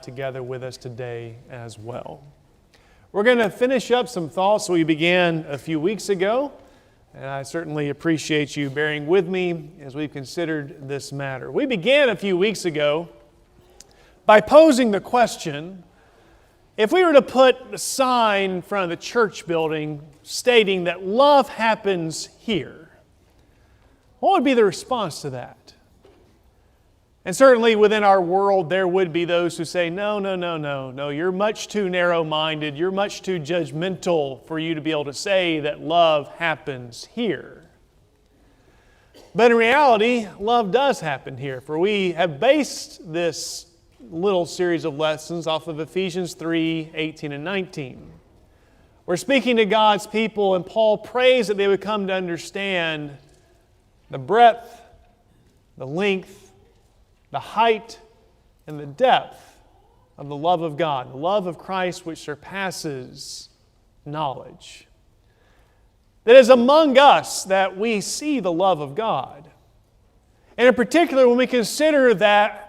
together with us today as well. We're going to finish up some thoughts we began a few weeks ago, and I certainly appreciate you bearing with me as we've considered this matter. We began a few weeks ago by posing the question, if we were to put a sign in front of the church building stating that love happens here, what would be the response to that? And certainly within our world there would be those who say, no, you're much too narrow-minded, you're much too judgmental for you to be able to say that love happens here. But in reality, love does happen here, for we have based this little series of lessons off of Ephesians 3, 18 and 19. We're speaking to God's people, and Paul prays that they would come to understand the breadth, the length, the height, and the depth of the love of God, the love of Christ which surpasses knowledge. That is among us that we see the love of God. And in particular, when we consider that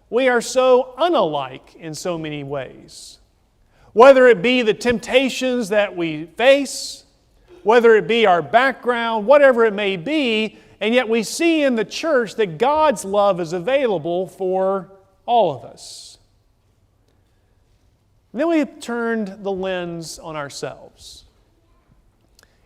we are so unalike in so many ways. Whether it be the temptations that we face, whether it be our background, whatever it may be, and yet we see in the church that God's love is available for all of us. And then we have turned the lens on ourselves.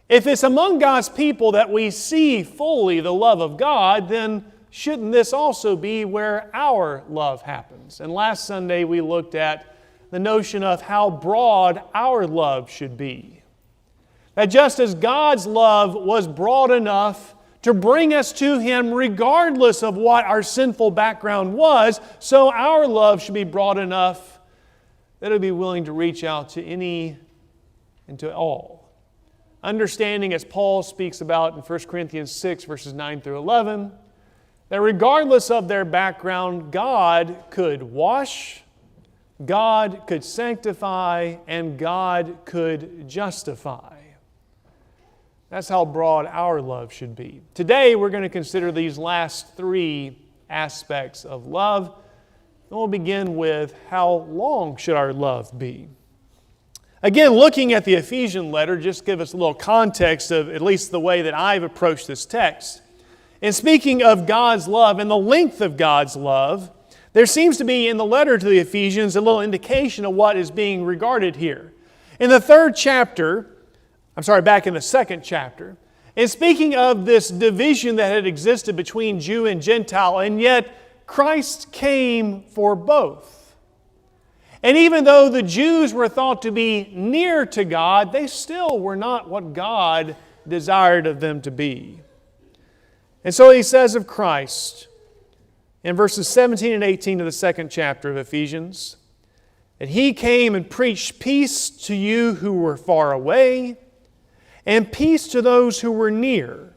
If it's among God's people that we see fully the love of God, then shouldn't this also be where our love happens? And last Sunday we looked at the notion of how broad our love should be. That just as God's love was broad enough to bring us to Him regardless of what our sinful background was, so our love should be broad enough that it would be willing to reach out to any and to all. Understanding, as Paul speaks about in 1 Corinthians 6, verses 9 through 11, that regardless of their background, God could wash, God could sanctify, and God could justify. That's how broad our love should be. Today we're going to consider these last three aspects of love. And we'll begin with how long should our love be? Again, looking at the Ephesian letter, just to give us a little context of at least the way that I've approached this text. In speaking of God's love and the length of God's love, there seems to be in the letter to the Ephesians a little indication of what is being regarded here. In the back in the second chapter, in speaking of this division that had existed between Jew and Gentile, and yet Christ came for both. And even though the Jews were thought to be near to God, they still were not what God desired of them to be. And so he says of Christ, in verses 17 and 18 of the second chapter of Ephesians, that He came and preached peace to you who were far away, and peace to those who were near.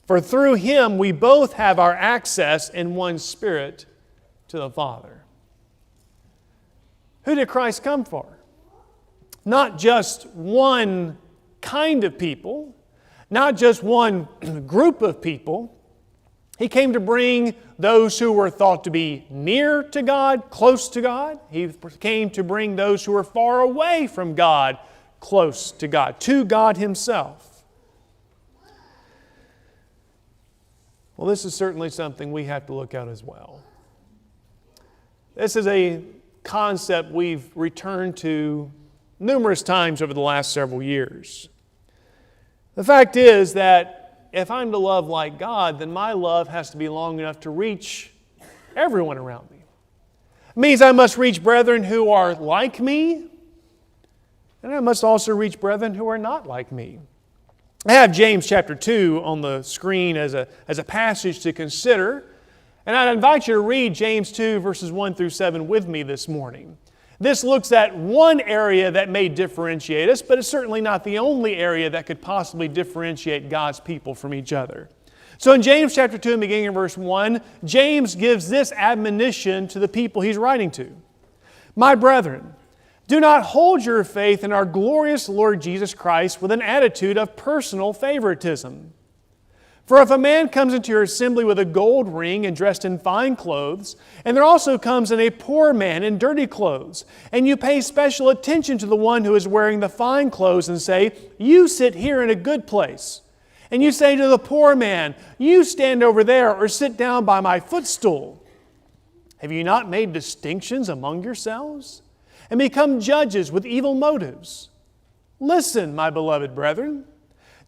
For through Him we both have our access in one Spirit to the Father. Who did Christ come for? Not just one kind of people, not just one group of people. He came to bring those who were thought to be near to God, close to God. He came to bring those who were far away from God, close to God Himself. Well, this is certainly something we have to look at as well. This is a concept we've returned to numerous times over the last several years. The fact is that if I'm to love like God, then my love has to be long enough to reach everyone around me. It means I must reach brethren who are like me, and I must also reach brethren who are not like me. I have James chapter 2 on the screen as a passage to consider. And I'd invite you to read James 2 verses 1 through 7 with me this morning. This looks at one area that may differentiate us, but it's certainly not the only area that could possibly differentiate God's people from each other. So in James chapter 2, beginning in verse 1, James gives this admonition to the people he's writing to. My brethren, do not hold your faith in our glorious Lord Jesus Christ with an attitude of personal favoritism. For if a man comes into your assembly with a gold ring and dressed in fine clothes, and there also comes in a poor man in dirty clothes, and you pay special attention to the one who is wearing the fine clothes and say, you sit here in a good place, and you say to the poor man, you stand over there or sit down by my footstool, have you not made distinctions among yourselves and become judges with evil motives? Listen, my beloved brethren.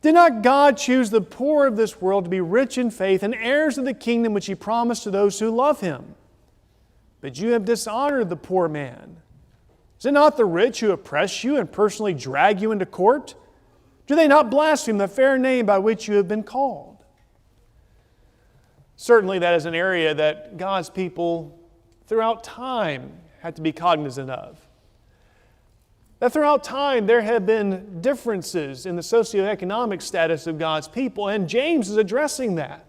Did not God choose the poor of this world to be rich in faith and heirs of the kingdom which He promised to those who love Him? But you have dishonored the poor man. Is it not the rich who oppress you and personally drag you into court? Do they not blaspheme the fair name by which you have been called? Certainly that is an area that God's people throughout time had to be cognizant of. That throughout time there have been differences in the socioeconomic status of God's people, and James is addressing that.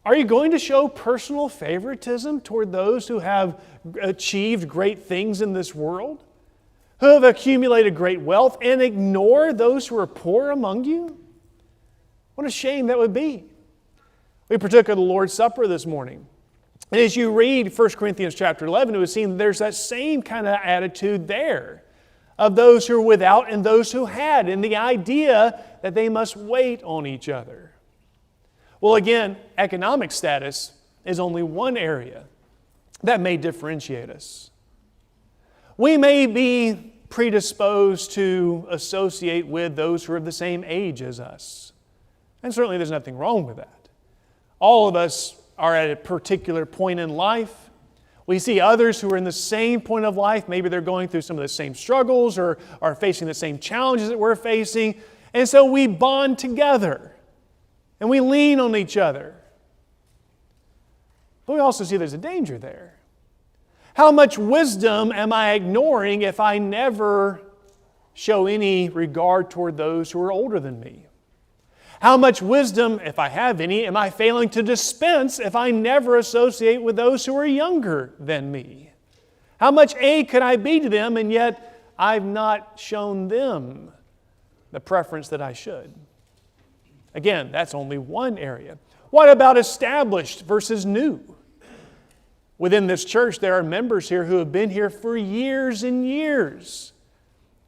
Are you going to show personal favoritism toward those who have achieved great things in this world, who have accumulated great wealth, and ignore those who are poor among you? What a shame that would be. We partook of the Lord's Supper this morning. And as you read 1 Corinthians chapter 11, it would seem there's that same kind of attitude there, of those who are without and those who had, and the idea that they must wait on each other. Well, again, economic status is only one area that may differentiate us. We may be predisposed to associate with those who are of the same age as us. And certainly there's nothing wrong with that. All of us are at a particular point in life. We see others who are in the same point of life. Maybe they're going through some of the same struggles or are facing the same challenges that we're facing. And so we bond together and we lean on each other. But we also see there's a danger there. How much wisdom am I ignoring if I never show any regard toward those who are older than me? How much wisdom, if I have any, am I failing to dispense if I never associate with those who are younger than me? How much aid could I be to them, and yet I've not shown them the preference that I should? Again, that's only one area. What about established versus new? Within this church, there are members here who have been here for years and years.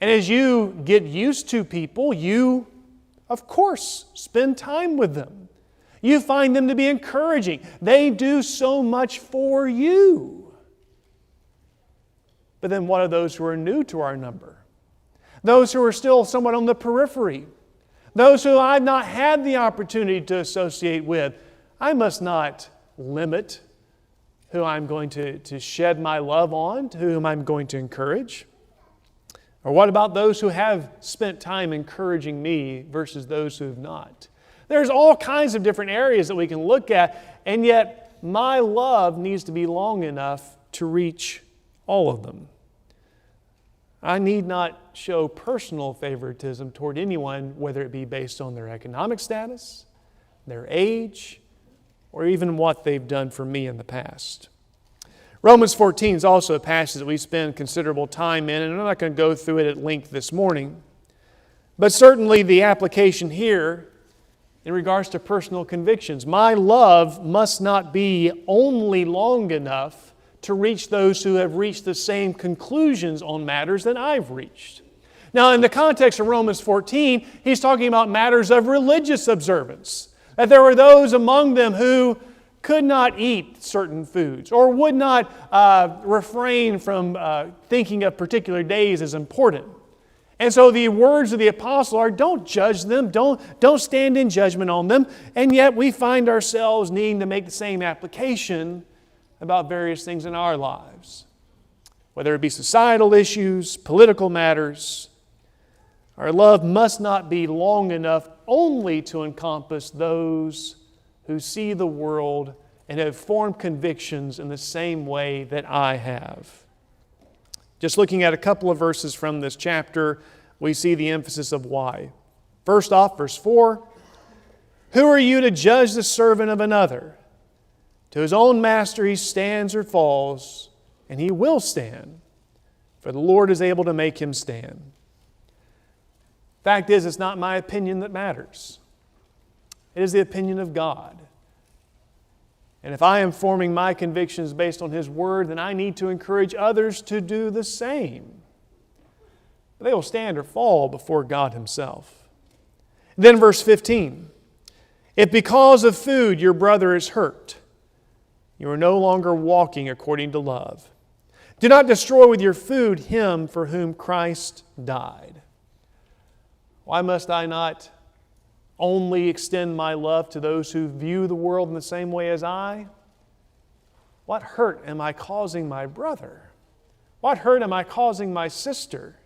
And as you get used to people, you of course, spend time with them. You find them to be encouraging. They do so much for you. But then what are those who are new to our number? Those who are still somewhat on the periphery. Those who I've not had the opportunity to associate with. I must not limit who I'm going to shed my love on, to whom I'm going to encourage. Or what about those who have spent time encouraging me versus those who have not? There's all kinds of different areas that we can look at, and yet my love needs to be long enough to reach all of them. I need not show personal favoritism toward anyone, whether it be based on their economic status, their age, or even what they've done for me in the past. Romans 14 is also a passage that we spend considerable time in, and I'm not going to go through it at length this morning. But certainly the application here in regards to personal convictions. My love must not be only long enough to reach those who have reached the same conclusions on matters that I've reached. Now, in the context of Romans 14, he's talking about matters of religious observance. That there were those among them who could not eat certain foods or would not refrain from thinking of particular days as important. And so the words of the apostle are, don't judge them, don't stand in judgment on them. And yet we find ourselves needing to make the same application about various things in our lives. Whether it be societal issues, political matters, our love must not be long enough only to encompass those who see the world and have formed convictions in the same way that I have. Just looking at a couple of verses from this chapter, we see the emphasis of why. First off, verse 4, who are you to judge the servant of another? To his own master he stands or falls, and he will stand, for the Lord is able to make him stand. Fact is, it's not my opinion that matters. It is the opinion of God. And if I am forming my convictions based on His Word, then I need to encourage others to do the same. They will stand or fall before God Himself. Then verse 15. If because of food your brother is hurt, you are no longer walking according to love. Do not destroy with your food him for whom Christ died. Why must I not only extend my love to those who view the world in the same way as I? What hurt am I causing my brother? What hurt am I causing my sister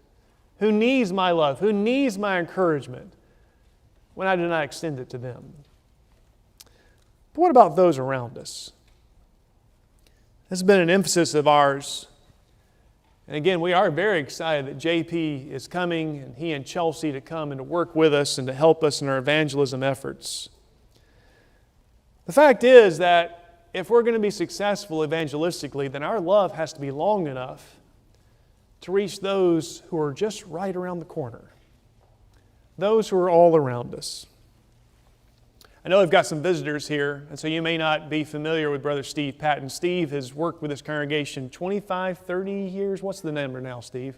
who needs my love, who needs my encouragement, when I do not extend it to them? But what about those around us? This has been an emphasis of ours. And again, we are very excited that JP is coming, and he and Chelsea to come and to work with us and to help us in our evangelism efforts. The fact is that if we're going to be successful evangelistically, then our love has to be long enough to reach those who are just right around the corner, those who are all around us. I know I've got some visitors here, and so you may not be familiar with Brother Steve Patton. Steve has worked with this congregation 25, 30 years. What's the number now, Steve?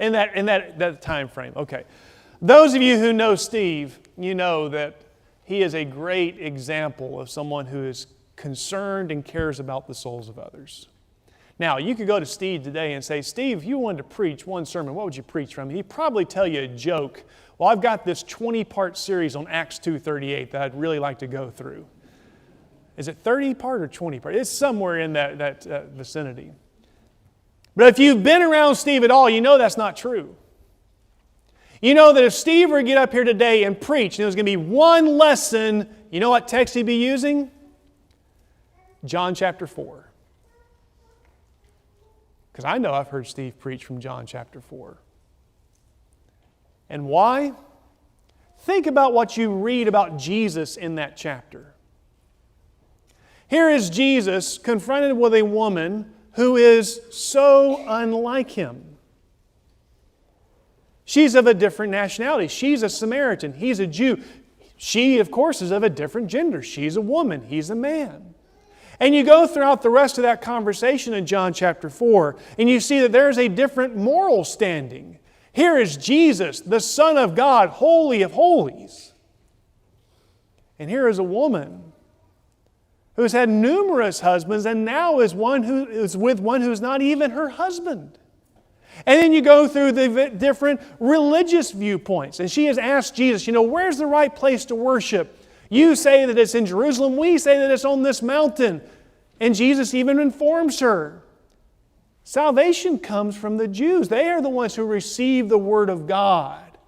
In that time frame. Okay. Those of you who know Steve, you know that he is a great example of someone who is concerned and cares about the souls of others. Now, you could go to Steve today and say, Steve, if you wanted to preach one sermon, what would you preach from? He'd probably tell you a joke. Well, I've got this 20-part series on Acts 2:38 that I'd really like to go through. Is it 30-part or 20-part? It's somewhere in that vicinity. But if you've been around Steve at all, you know that's not true. You know that if Steve were to get up here today and preach, and there was going to be one lesson, you know what text he'd be using? John chapter 4. Because I know I've heard Steve preach from John chapter 4. And why? Think about what you read about Jesus in that chapter. Here is Jesus confronted with a woman who is so unlike Him. She's of a different nationality. She's a Samaritan. He's a Jew. She, of course, is of a different gender. She's a woman. He's a man. And you go throughout the rest of that conversation in John chapter 4, and you see that there's a different moral standing. Here is Jesus, the Son of God, Holy of Holies. And here is a woman who's had numerous husbands and now is with one who's not even her husband. And then you go through the different religious viewpoints. And she has asked Jesus, where's the right place to worship? You say that it's in Jerusalem. We say that it's on this mountain. And Jesus even informs her. Salvation comes from the Jews. They are the ones who receive the Word of God.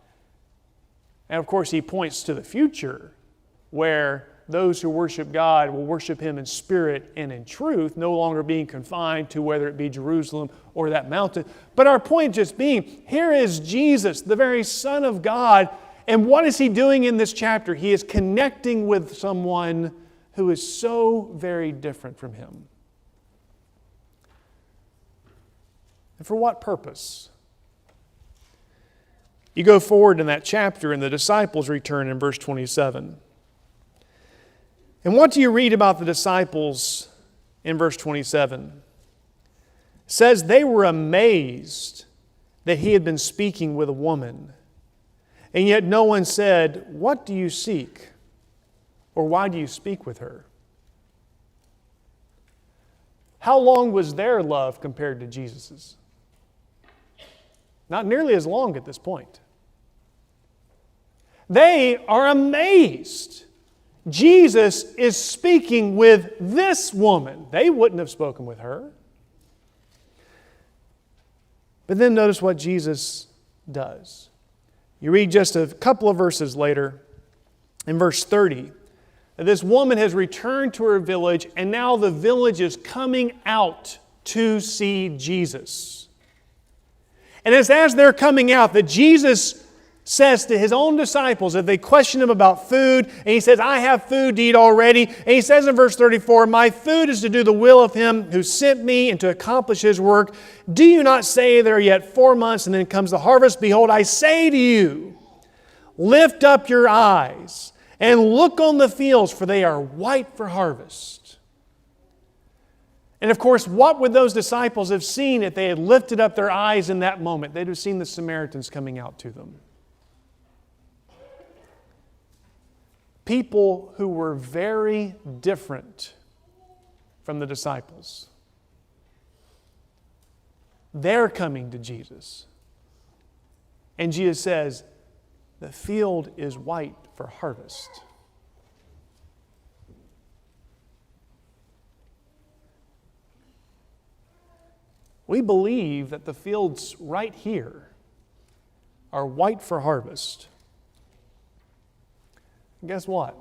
And of course, He points to the future where those who worship God will worship Him in spirit and in truth, no longer being confined to whether it be Jerusalem or that mountain. But our point just being, here is Jesus, the very Son of God. And what is He doing in this chapter? He is connecting with someone who is so very different from Him. And for what purpose? You go forward in that chapter and the disciples return in verse 27. And what do you read about the disciples in verse 27? It says they were amazed that He had been speaking with a woman. And yet no one said, "What do you seek?" Or "Why do you speak with her?" How long was their love compared to Jesus's? Not nearly as long at this point. They are amazed. Jesus is speaking with this woman. They wouldn't have spoken with her. But then notice what Jesus does. You read just a couple of verses later, in verse 30, that this woman has returned to her village, and now the village is coming out to see Jesus. And it's as they're coming out that Jesus says to His own disciples, if they question Him about food, and He says, "I have food to eat already." And He says in verse 34, "My food is to do the will of Him who sent me and to accomplish His work. Do you not say there are yet 4 months and then comes the harvest? Behold, I say to you, lift up your eyes And look on the fields, for they are white for harvest. And of course, what would those disciples have seen if they had lifted up their eyes in that moment? They'd have seen the Samaritans coming out to them. People who were very different from the disciples. They're coming to Jesus. And Jesus says, the field is white for harvest. We believe that the fields right here are white for harvest. And guess what?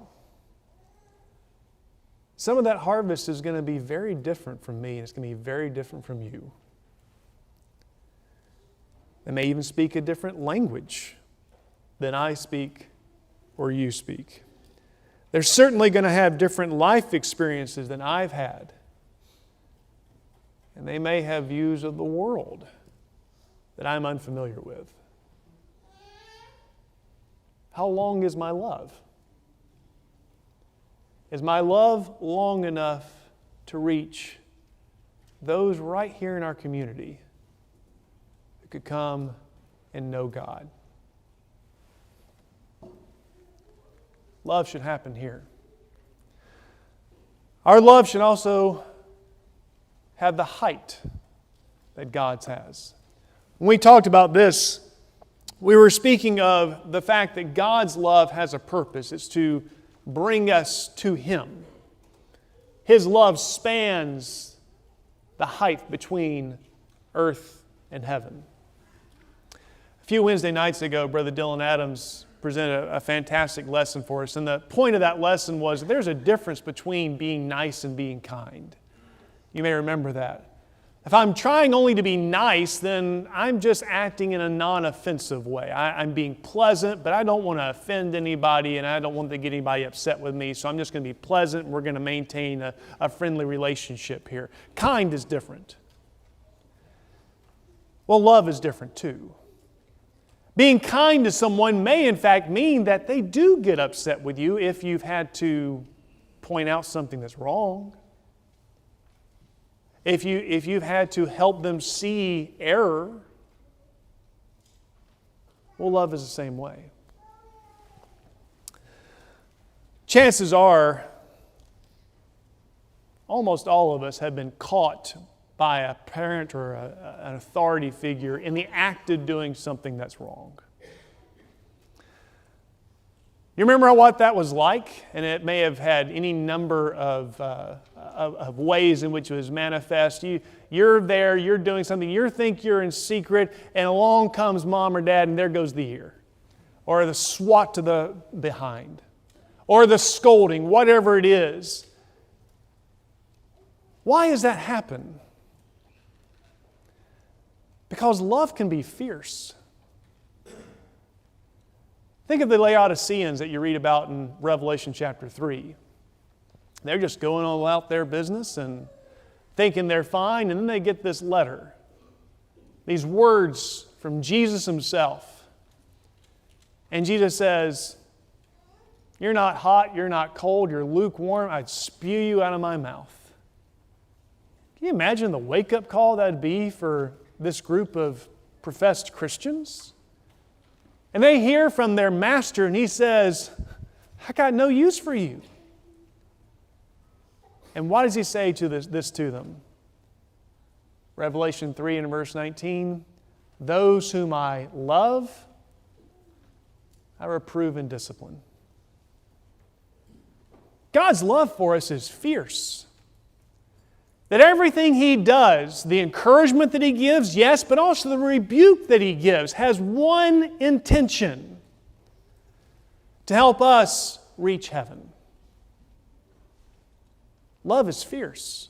Some of that harvest is going to be very different from me, and it's going to be very different from you. They may even speak a different language than I speak or you speak. They're certainly going to have different life experiences than I've had. And they may have views of the world that I'm unfamiliar with. How long is my love? Is my love long enough to reach those right here in our community who could come and know God? Love should happen here. Our love should also have the height that God's has. When we talked about this, we were speaking of the fact that God's love has a purpose. It's to bring us to Him. His love spans the height between earth and heaven. A few Wednesday nights ago, Brother Dylan Adams presented a fantastic lesson for us. And the point of that lesson was that there's a difference between being nice and being kind. You may remember that. If I'm trying only to be nice, then I'm just acting in a non-offensive way. I'm being pleasant, but I don't want to offend anybody, and I don't want to get anybody upset with me, so I'm just going to be pleasant, and we're going to maintain a friendly relationship here. Kind is different. Well, love is different too. Being kind to someone may in fact mean that they do get upset with you if you've had to point out something that's wrong. If you've had to help them see error. Well, love is the same way. Chances are, almost all of us have been caught by a parent or an authority figure in the act of doing something that's wrong. You remember what that was like? And it may have had any number of ways in which it was manifest. You're there, you're doing something, you think you're in secret, and along comes mom or dad, and there goes the ear. Or the swat to the behind. Or the scolding, whatever it is. Why does that happen? Because love can be fierce. Think of the Laodiceans that you read about in Revelation chapter 3. They're just going on about their business and thinking they're fine, and then they get this letter. These words from Jesus Himself. And Jesus says, "You're not hot, you're not cold, you're lukewarm. I'd spew you out of my mouth." Can you imagine the wake-up call that would be for this group of professed Christians? And they hear from their master, and he says, "I got no use for you." And why does he say this to them? Revelation 3 and verse 19, "Those whom I love, I reprove and discipline." God's love for us is fierce. That everything He does, the encouragement that He gives, yes, but also the rebuke that He gives, has one intention: to help us reach heaven. Love is fierce.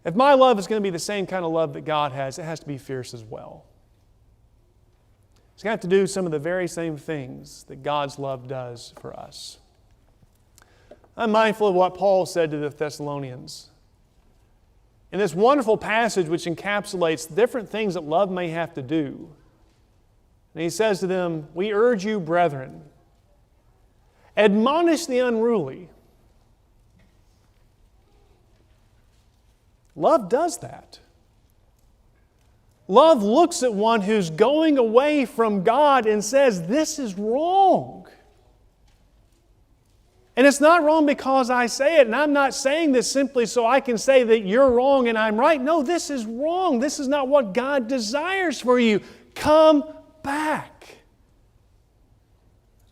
If my love is going to be the same kind of love that God has, it has to be fierce as well. It's going to have to do some of the very same things that God's love does for us. I'm mindful of what Paul said to the Thessalonians. In this wonderful passage which encapsulates different things that love may have to do. And he says to them, "We urge you, brethren, Admonish the unruly. Love does that. Love looks at one who's going away from God and says, this is wrong. And it's not wrong because I say it, and I'm not saying this simply so I can say that you're wrong and I'm right. No, this is wrong. This is not what God desires for you. Come back.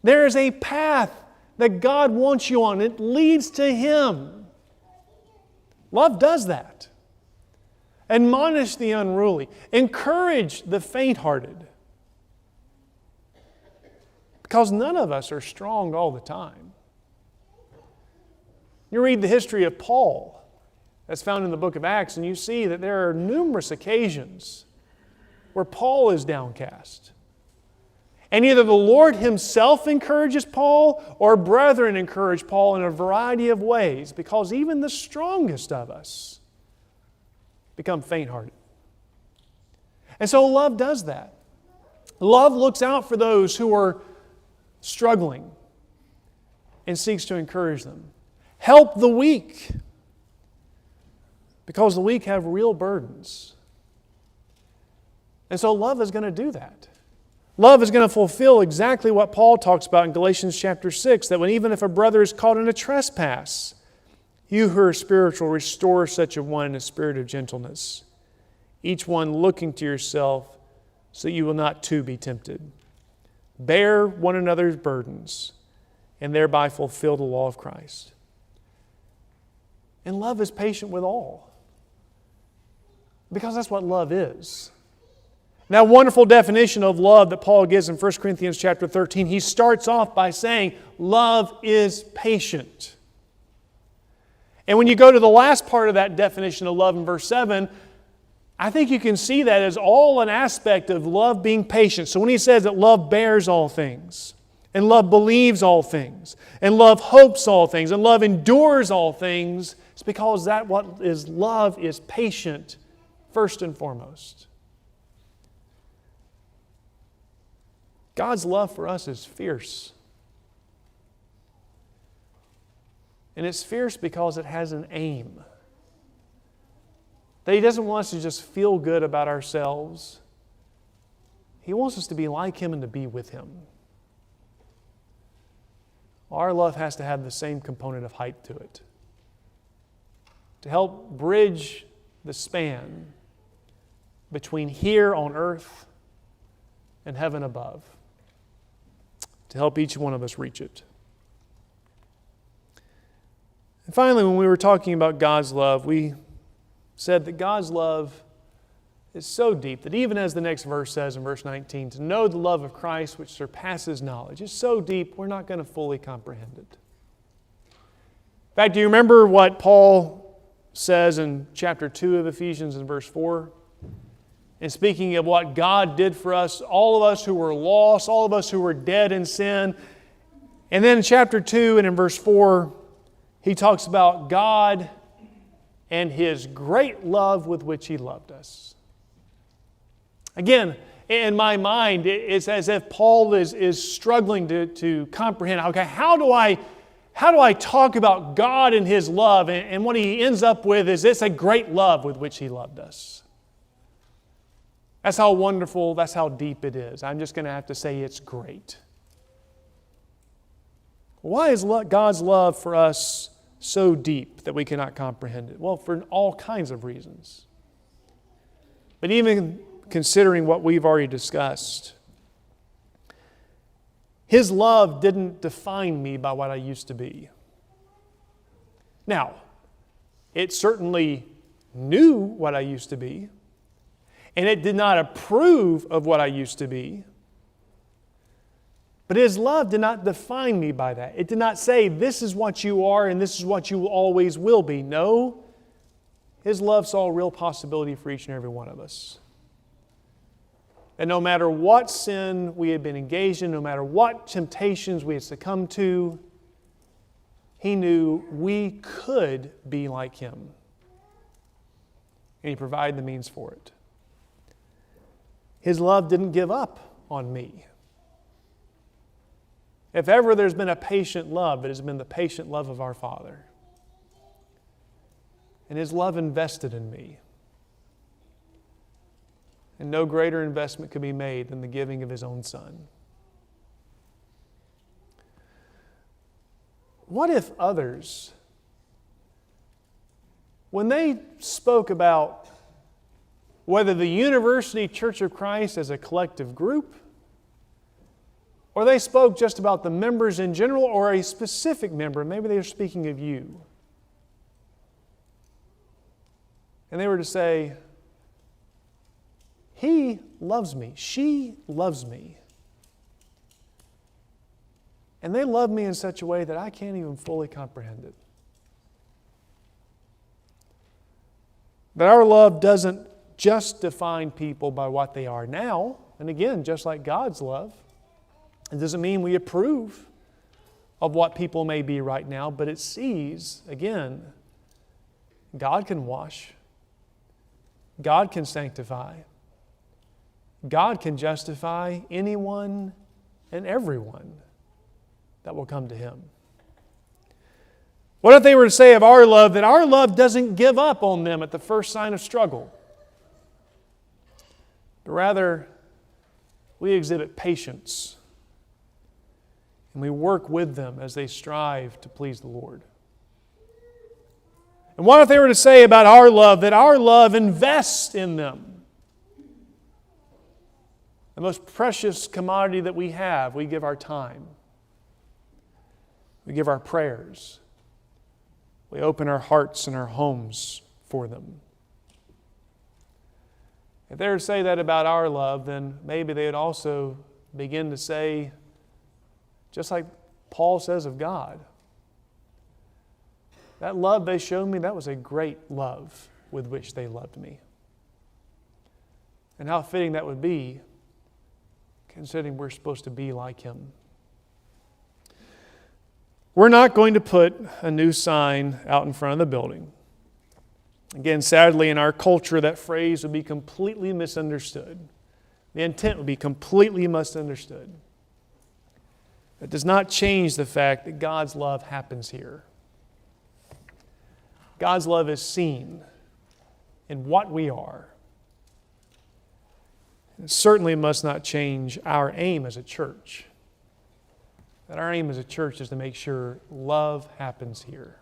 There is a path that God wants you on. It leads to Him. Love does that. Admonish the unruly. Encourage the faint-hearted. Because none of us are strong all the time. You read the history of Paul that's found in the book of Acts, and you see that there are numerous occasions where Paul is downcast. And either the Lord Himself encourages Paul or brethren encourage Paul in a variety of ways, because even the strongest of us become faint-hearted. And so love does that. Love looks out for those who are struggling and seeks to encourage them. Help the weak, because the weak have real burdens. And so love is going to do that. Love is going to fulfill exactly what Paul talks about in Galatians chapter 6, that even if a brother is caught in a trespass, you who are spiritual, restore such a one in a spirit of gentleness, each one looking to yourself so that you will not too be tempted. Bear one another's burdens and thereby fulfill the law of Christ. And love is patient with all, because that's what love is. Now, wonderful definition of love that Paul gives in 1 Corinthians chapter 13, he starts off by saying, love is patient. And when you go to the last part of that definition of love in verse 7, I think you can see that as all an aspect of love being patient. So when he says that love bears all things, and love believes all things, and love hopes all things, and love endures all things, it's because that what is love is patient first and foremost. God's love for us is fierce. And it's fierce because it has an aim. That He doesn't want us to just feel good about ourselves. He wants us to be like Him and to be with Him. Our love has to have the same component of height to it, to help bridge the span between here on earth and heaven above, to help each one of us reach it. And finally, when we were talking about God's love, we said that God's love is so deep that even as the next verse says in verse 19, to know the love of Christ which surpasses knowledge is so deep we're not going to fully comprehend it. In fact, do you remember what Paul says in chapter 2 of Ephesians in verse 4? And speaking of what God did for us, all of us who were lost, all of us who were dead in sin. And then in chapter 2 and in verse 4, he talks about God and His great love with which He loved us. Again, in my mind, it's as if Paul is struggling to comprehend, okay, how do I talk about God and His love? And what he ends up with is it's a great love with which He loved us. That's how wonderful, that's how deep it is. I'm just going to have to say it's great. Why is God's love for us so deep that we cannot comprehend it? Well, for all kinds of reasons. But even considering what we've already discussed, His love didn't define me by what I used to be. Now, it certainly knew what I used to be, and it did not approve of what I used to be. But His love did not define me by that. It did not say, this is what you are and this is what you always will be. No, His love saw a real possibility for each and every one of us. And no matter what sin we had been engaged in, no matter what temptations we had succumbed to, He knew we could be like Him. And He provided the means for it. His love didn't give up on me. If ever there's been a patient love, it has been the patient love of our Father. And His love invested in me. And no greater investment could be made than the giving of His own Son. What if others, when they spoke about whether the University Church of Christ as a collective group, or they spoke just about the members in general or a specific member, maybe they were speaking of you, and they were to say, he loves me, she loves me, and they love me in such a way that I can't even fully comprehend it. That our love doesn't just define people by what they are now, and again, just like God's love, it doesn't mean we approve of what people may be right now, but it sees, again, God can wash, God can sanctify, God can justify anyone and everyone that will come to Him. What if they were to say of our love that our love doesn't give up on them at the first sign of struggle, but rather we exhibit patience and we work with them as they strive to please the Lord? And what if they were to say about our love that our love invests in them? The most precious commodity that we have, we give our time. We give our prayers. We open our hearts and our homes for them. If they were to say that about our love, then maybe they would also begin to say, just like Paul says of God, that love they showed me, that was a great love with which they loved me. And how fitting that would be, considering we're supposed to be like Him. We're not going to put a new sign out in front of the building. Again, sadly, in our culture, that phrase would be completely misunderstood. The intent would be completely misunderstood. It does not change the fact that God's love happens here. God's love is seen in what we are. It certainly must not change our aim as a church. That our aim as a church is to make sure love happens here.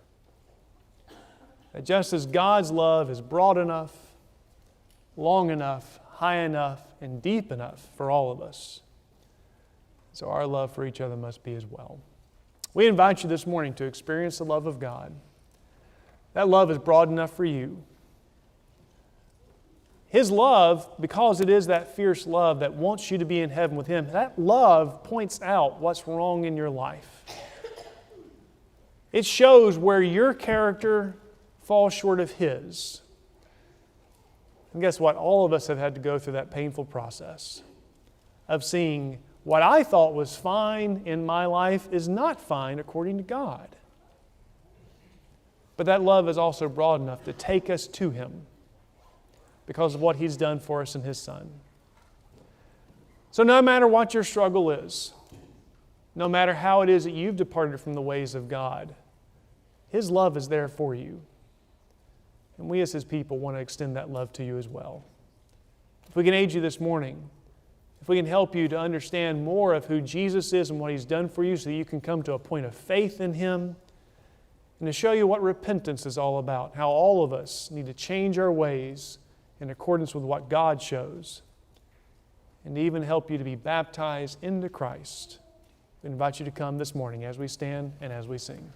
That just as God's love is broad enough, long enough, high enough, and deep enough for all of us, so our love for each other must be as well. We invite you this morning to experience the love of God. That love is broad enough for you. His love, because it is that fierce love that wants you to be in heaven with Him, that love points out what's wrong in your life. It shows where your character falls short of His. And guess what? All of us have had to go through that painful process of seeing what I thought was fine in my life is not fine according to God. But that love is also broad enough to take us to Him because of what He's done for us in His Son. So no matter what your struggle is, no matter how it is that you've departed from the ways of God, His love is there for you. And we as His people want to extend that love to you as well. If we can aid you this morning, if we can help you to understand more of who Jesus is and what He's done for you so that you can come to a point of faith in Him, and to show you what repentance is all about, how all of us need to change our ways in accordance with what God shows, and to even help you to be baptized into Christ, we invite you to come this morning as we stand and as we sing.